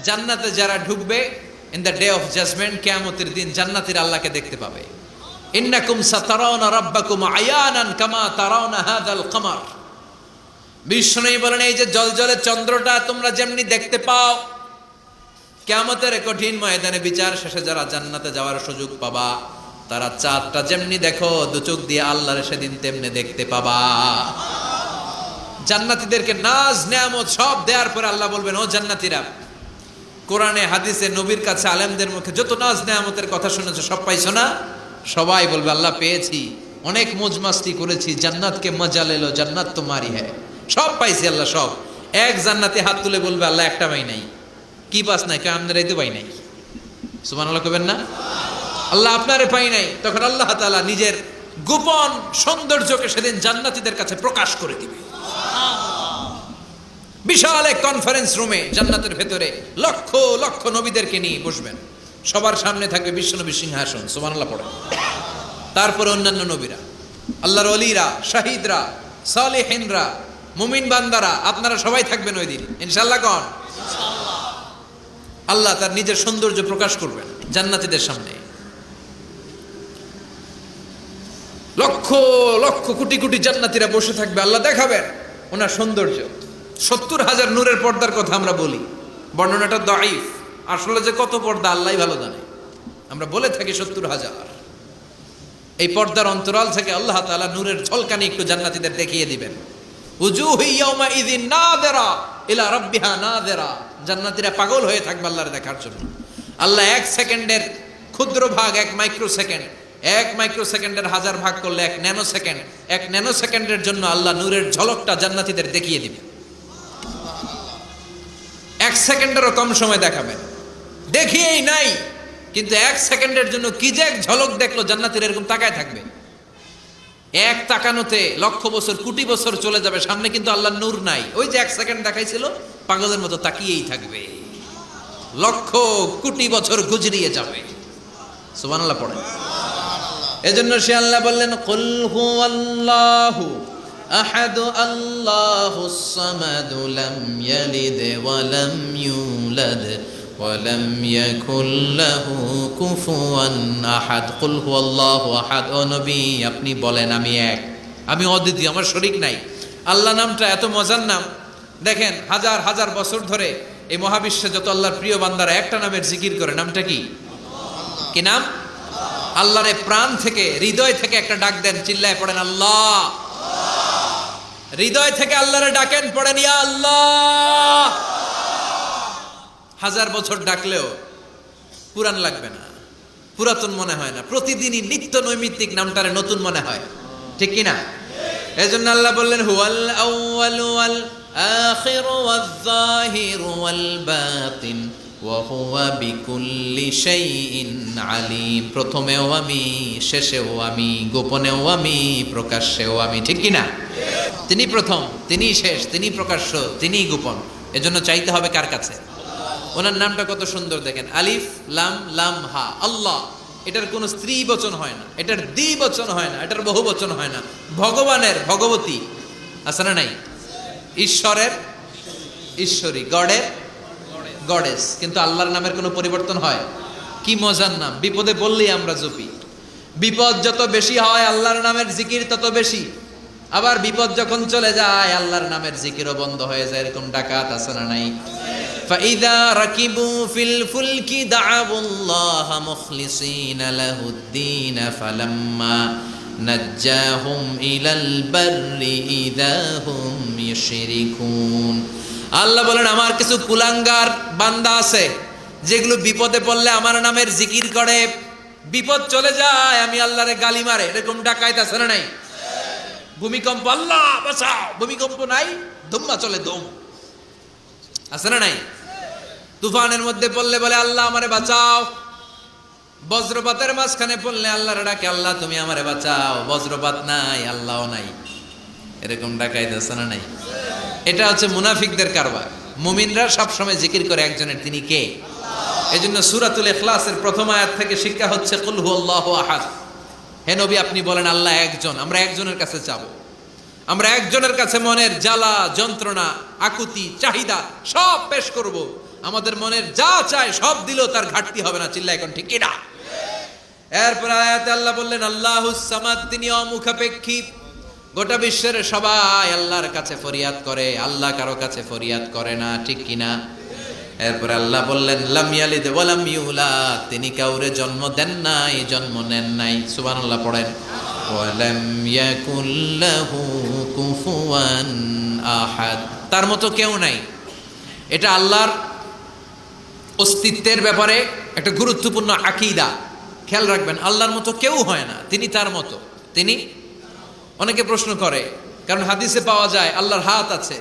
জান্নাতে যারা ঢুকবে in the day of judgement, কিয়ামতের দিন জান্নাতীরা আল্লাহকে দেখতে পাবে। ইন্নাকুম সাতারাউনা রাব্বাকুম আয়ানান কামা তারাউনা হাযাল কমার। বিষ্ণু বলেন, এই যে জলজলে চন্দ্রটা তোমরা যেমনি দেখতে পাও, কিয়ামতের কঠিন ময়দানে বিচার শেষে যারা জান্নাতে যাওয়ার সুযোগ পাবা, তারা চাঁদটা যেমনি দেখো দু চোখ দিয়ে আল্লাহর সেদিন তেমনি দেখতে পাবা। জান্নাতীদেরকে নাজ নেয়ামত সব দেওয়ার পরে আল্লাহ বলবেন, ও জান্নাতীরা, কোরআনে হাদিসে নবীর কাছে আলেমদের মুখে যত নাজ নেয়ামতের কথা শুনেছো সব পাইছো না? সবাই বলবে, আল্লাহ পেয়েছি, অনেক মौज मस्ती করেছি, জান্নাতকে মজা লেলো, জান্নাত তোমারই হ্যায়, সব পাইছি আল্লাহ সব। এক জান্নাতে হাত তুলে বলবে, আল্লাহ একটা পাই নাই। কি পাস নাই? কে আমরাই তো পাই নাই। সুবহানাল্লাহ কইবেন না? আল্লাহ আপনারে পাই নাই। তখন আল্লাহ তাআলা নিজের গোপন সৌন্দর্যকে সেদিন জান্নাতীদের কাছে প্রকাশ করে দিবে। বিশাল এক কনফারেন্স রুমে জান্নাতের ভেতরে লক্ষ লক্ষ নবীদেরকে নিয়ে বসবেন, সবার সামনে থাকবে বিশ্বনবীর সিংহাসন। সুবহানাল্লাহ পড়ে। তারপরে অন্যান্য নবীরা, আল্লাহর ওলিরা, শাহিদরা, সালেহিনরা, মুমিন বান্দারা, আপনারা সবাই থাকবেন ওই দিন ইনশাআল্লাহ। কোন আল্লাহ তার নিজের সৌন্দর্য প্রকাশ করবেন জান্নাতীদের সামনে। লক্ষ লক্ষ কোটি কোটি জান্নাতীরা বসে থাকবে, আল্লাহ দেখাবেন ওনার সৌন্দর্য। 70,000 নূরের পর্দার কথা আমরা বলি, বর্ণনাটা দাঈফ, আসলে যে কত পর্দা আল্লাহই ভালো জানে। আমরা বলে থাকি 70,000। এই পর্দার অন্তরাল থেকে আল্লাহ তাআলা নূরের ঝলকানি একটু জান্নাতীদের দেখিয়ে দিবেন। উজুহু ইয়াউমা ইযিন নাযিরা ইলা রাব্বিহা নাযিরা। জান্নাতীরা পাগল হয়ে থাকবে আল্লাহর দেখার জন্য। আল্লাহ এক সেকেন্ডের ক্ষুদ্র ভাগ, এক মাইক্রো সেকেন্ড, এক মাইক্রো সেকেন্ডের 1000 ভাগ করলে এক ন্যানো সেকেন্ড, এক ন্যানো সেকেন্ডের জন্য আল্লাহ নূরের ঝলকটা জান্নাতীদের দেখিয়ে দিবে। এক সেকেন্ডেরও কম সময় দেখাবেন, দেখিয়েই নাই, কিন্তু এক সেকেন্ডের জন্য কি যে এক ঝলক দেখলো জান্নাতীরা এরকম তাকায় থাকবে। এক তাকানোতে লক্ষ বছর কোটি বছর চলে যাবে, সামনে কিন্তু আল্লাহর নূর নাই। ওই যে এক সেকেন্ড দেখাইছিল, পাগলের মতো তাকিয়েই থাকবে, লক্ষ কোটি বছর গুজরিয়ে যাবে। সুবহানাল্লাহ পড়েন। এজন্য সে আল্লাহ বললেন, কুল হুয়াল্লাহু আহাদ আল্লাহুস সামাদ লাম ইয়ালিদ ওয়া লাম ইউলাদ ওয়া লাম ইয়াকুল লাহু কুফুয়ান আহাদ। কুল হুয়াল্লাহু আহাদ। ও নবী, আপনি বলেন, আমি এক, আমি অদ্বিতীয়, আমার শরীক নাই। আল্লাহ নামটা এত মজার নাম। দেখেন, হাজার হাজার বছর ধরে এই মহাবিশ্বে যত আল্লাহর প্রিয় বান্দারা একটা নামের জিকির করে, নামটা কি? কি নাম? আল্লাহরে প্রাণ থেকে, হৃদয় থেকে একটা ডাক দেন, চিল্লায় পড়েন আল্লাহ। হৃদয় থেকে আল্লাহরে ডাকেন, পড়েন ইয়া আল্লাহ। হাজার বছর ডাকলেও পুরান লাগবে না, পুরাতন মনে হয় না। প্রতিদিনই নিত্য নৈমিত্তিক নামটারে নতুন মনে হয়, ঠিক কি না? এজন্য আল্লাহ বললেন, হুয়াল আউয়ালু ওয়াল আখিরু ওয়াজ যাহিরু ওয়াল বাতিন ওয়া হুয়া বিকুল্লি শাইইন আলিম। প্রথমেও আমি, শেষেও আমি, গোপনেও আমি, প্রকাশ্যেও আমি, ঠিক কি না? তিনি প্রথম, তিনি শেষ, তিনি প্রকাশ্য, তিনি গোপন। এজন্য চাইতে হবে কার কাছে? ওনার নামটা কত সুন্দর দেখেন, আলিফ লাম লাম হা, আল্লাহ। এটার কোনো স্ত্রী বচন হয় না, এটার দ্বিবচন হয় না, এটার বহু বচন হয় না। ভগবানের ভগবতী আছে না নাই? ঈশ্বরের ঈশ্বরী, গডের গডেস। কিন্তু আল্লাহর নামের কোনো পরিবর্তন হয়? কি মজার নাম! বিপদে বললেই আমরা জপি। বিপদ যত বেশি হয় আল্লাহর নামের জিকির তত বেশি। আবার বিপদ যখন চলে যায় আল্লাহর নামের জিকিরও বন্ধ হয়ে যায়। এরকম ডাকাত আছে না নাই? ফাইদা রাকিবু ফিল ফুলকি দাআবুল্লাহ মুখলিসিনা লাহুদ্দিন ফালাম্মা নাজ্জাহুম ইলাল বাররি ইযা হুম ইউশরিকুন। আল্লাহ বলেন, আমার কিছু কুলাঙ্গার বান্দা আছে যেগুলো বিপদে পড়লে আমার নামের জিকির করে, বিপদ চলে যায় আমি আল্লাহরে গালি মারে। এরকম ডাকাইত আছে না নাই? ভূমিকম্প, আল্লাহ বাঁচাও, ভূমিকম্প নাই, ধুম্মা চলে দম, আছে না নাই? তুফানের মধ্যে পড়লে বলে আল্লাহ আমারে বাঁচাও। বজ্রপাতের মাঝখানে পড়লে আল্লাহরে ডাকে, আল্লাহ তুমি আমারে বাঁচাও। বজ্রপাত নাই, আল্লাহও নাই। এরকম ডাকাইত আছে না নাই? এটা হচ্ছে মুনাফিকদের কারবার। মুমিনরা সবসময় জিকির করে একজনের, তিনি কে? এজন্য সূরাতুল ইখলাসের প্রথম আয়াত থেকে শিক্ষা হচ্ছে কুল হুয়াল্লাহু আহাদ। হে নবী, আপনি বলেন আল্লাহ একজন। আমরা একজনের কাছে যাব, আমরা একজনের কাছে মনের জ্বালা যন্ত্রণা আকুতি চাহিদা সব পেশ করব। আমাদের মনের যা চায় সব দিলেও তার ঘাটতি হবে না। চিল্লা এখন ঠিক কিনা? এরপর আয়াতে আল্লাহ বললেন আল্লাহুস সামাদ, তিনি অমুখাপেক্ষী। গোটা বিশ্বের সবাই আল্লাহর কাছে ফরিয়াদ করে, আল্লাহ কারো কাছে ফরিয়াদ করে না। ঠিক কিনা? এরপর আল্লাহ বললেন লাম ইয়ালিদ ওয়া লাম ইউলাদ, তিনি কাউরে জন্ম দেন নাই, জন্ম নেন নাই। সুবহানাল্লাহ পড়েন। ওয়া লাম ইয়াকুল লাহু কুফুয়ান আহাদ, তার মতো কেউ নাই। এটা আল্লাহর অস্তিত্বের ব্যাপারে একটা গুরুত্বপূর্ণ আকীদা। খেয়াল রাখবেন, আল্লাহর মতো কেউ হয় না, তিনি তার মতো। তিনি, অনেকে প্রশ্ন করে, কারণ হাদিসে পাওয়া যায় আল্লাহর হাত আছে,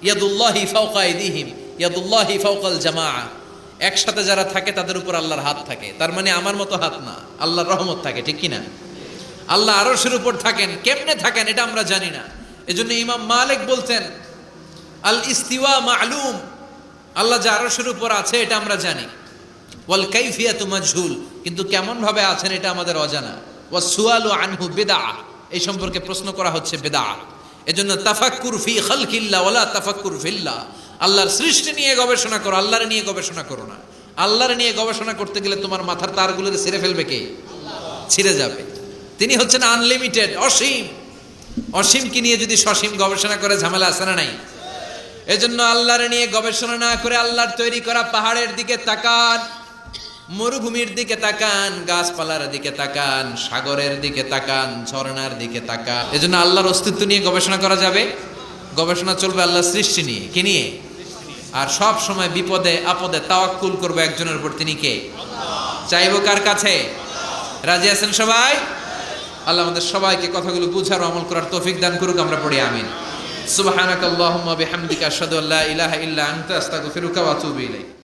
ইয়াদুল্লাহি ফাওকা আইদিহিম ইয়াদুল্লাহি ফাওকাল জামাআ, একসাথে যারা থাকে তাদের উপর আল্লাহর হাত থাকে। তার মানে আমার মতো হাত না, আল্লাহর রহমত থাকে। ঠিক কিনা? আল্লাহ আরশের উপর থাকেন, কেমনে থাকেন এটা আমরা জানি না। এজন্য ইমাম মালিক বলতেন আল ইস্তিওয়া মা'লুম, আল্লাহ যে আরশের উপর আছে এটা আমরা জানি। ওয়াল কাইফিয়াতু মাজহুল, কিন্তু কেমন ভাবে আছেন এটা আমাদের অজানা। ওয়াস সুআলু আনহু বিদআ, এই সম্পর্কে প্রশ্ন করা হচ্ছে বিদআত। এজন্য তাফাক্কুর ফি খালকিল্লাহ ওয়ালা তাফাক্কুর ফিল্লাহ, আল্লাহর সৃষ্টি নিয়ে গবেষণা করো, আল্লাহর নিয়ে গবেষণা করো না। আল্লাহর নিয়ে গবেষণা করতে গেলে তোমার মাথার তারগুলো ছিঁড়ে ফেলবে কে? ছিঁড়ে যাবে। তিনি হচ্ছেন আনলিমিটেড, অসীম। অসীমকে নিয়ে যদি সসীম গবেষণা করে ঝামেলা আছে না নাই? এজন্য আল্লাহর নিয়ে গবেষণা না করে আল্লাহর তৈরি করা পাহাড়ের দিকে তাকান, মরুভূমির দিকে তাকান, গাছপালার দিকে তাকান, সাগরের দিকে তাকান, ঝর্ণার দিকে তাকান। এজন্য আল্লাহর অস্তিত্ব নিয়ে গবেষণা করা যাবে। গবেষণা চলবে আল্লাহর সৃষ্টি নিয়ে। কি নিয়ে? আর সব সময় বিপদে আপদে তাওয়াক্কুল করবে একজনের উপর, তিনি কে? চাইবো কার কাছে? রাজি আছেন সবাই? আল্লাহ আমাদের সবাইকে কথাগুলো বুঝার ও আমল করার তৌফিক দান করুক। আমরা পড়ি আমিন। সুবহানাকাল্লাহুম্মা বিহামদিকা আশহাদু আল্লা ইলাহা ইল্লা আনতা আস্তাগফিরুকা ওয়া আতুবু ইলাইক।